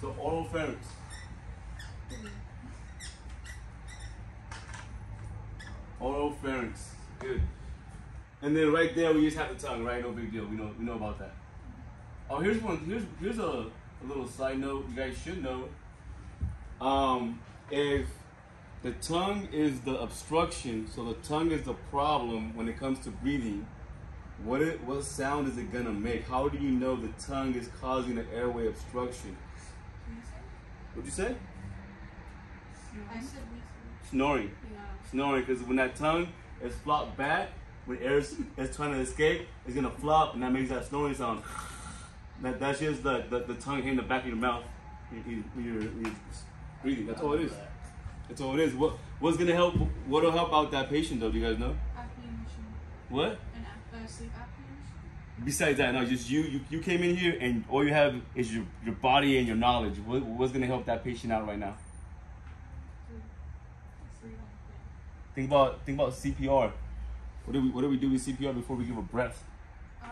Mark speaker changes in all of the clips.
Speaker 1: the oropharynx. Oropharynx. Good. And then right there we just have the tongue, right? No big deal. We know about that. Oh, here's one. Here's a little side note. You guys should know. If the tongue is the obstruction, so the tongue is the problem when it comes to breathing, what sound is it gonna make? How do you know the tongue is causing the airway obstruction? What'd you say?
Speaker 2: I said
Speaker 1: snoring.
Speaker 2: yeah.
Speaker 1: Snoring, because when that tongue is flopped back, when air is trying to escape, it's gonna flop, and that makes that snoring sound. That's just the tongue hitting the back of your mouth. You're breathing. That's all it is. That's all it is. What's gonna help? What'll help out that patient though? Do you guys know?
Speaker 2: Apnea machine.
Speaker 1: What?
Speaker 2: An sleep apnea machine.
Speaker 1: Besides that, no, just you came in here and all you have is your body and your knowledge. What's gonna help that patient out right now? Think about CPR. What do we do with CPR before we give a breath?
Speaker 2: Oh,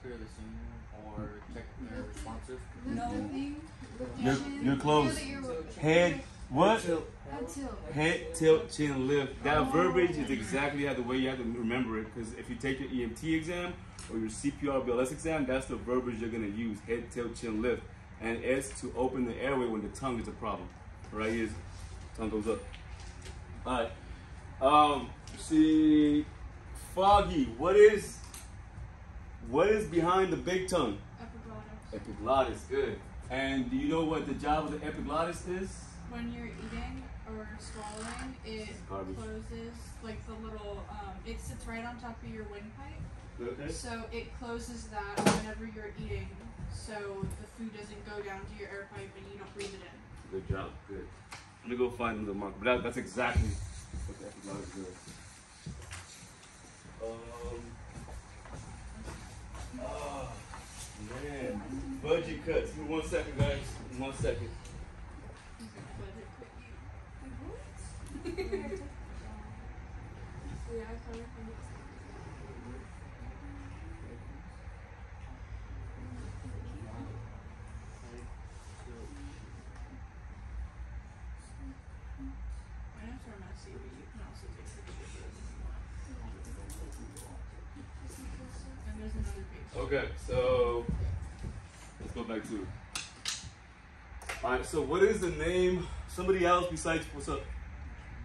Speaker 3: Clear the scene or check if they're responsive.
Speaker 1: You're close. Head, what? Head, tilt, chin, lift. That verbiage is exactly the way you have to remember it, because if you take your EMT exam or your CPR BLS exam, that's the verbiage you're going to use. Head, tilt, chin, lift. And it's to open the airway when the tongue is a problem. Right here, tongue goes up. All right. See, Foggy, what is behind the big tongue?
Speaker 2: epiglottis.
Speaker 1: Epiglottis, good. And do you know what the job of the epiglottis is?
Speaker 2: When you're eating or swallowing, it closes like the little. It sits right on top of your windpipe.
Speaker 1: Okay.
Speaker 2: So it closes that whenever you're eating, so the food doesn't go down to your air pipe and you don't breathe it in.
Speaker 1: Good job, good. Let me go find the mark. But that's exactly what the epiglottis is. Oh, man. Budget cuts. Give me 1 second, guys. 1 second. Okay, so let's go back to it. All right, so what is the name? Somebody else besides, what's up?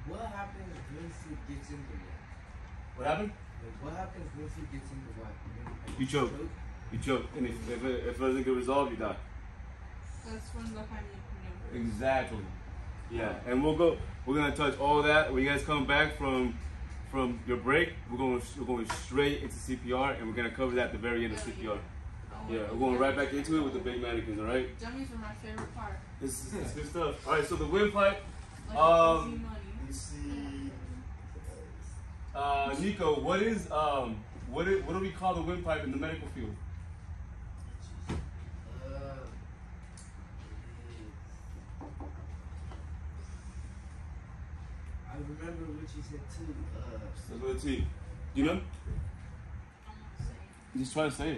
Speaker 4: What happens when food gets in the water?
Speaker 1: What happened?
Speaker 4: Like, what happens when food gets in the water?
Speaker 1: You choke. You choke. And if it doesn't get resolved, you die.
Speaker 2: That's when the Heimlich maneuver.
Speaker 1: Exactly. Yeah, and we're gonna touch all that. When you guys come back from your break, we're going straight into CPR, and we're gonna cover that at the very end of CPR. Yeah, we're going right back into it with the big mannequins. All right.
Speaker 2: Dummies are my favorite part.
Speaker 1: This is good stuff. All right, so the windpipe.
Speaker 2: Like easy money.
Speaker 4: You see,
Speaker 1: Nico, what do we call the windpipe in the medical field?
Speaker 4: I remember what you said too.
Speaker 1: Let's go to T. You know?
Speaker 2: I'm not saying.
Speaker 1: Just try to say it.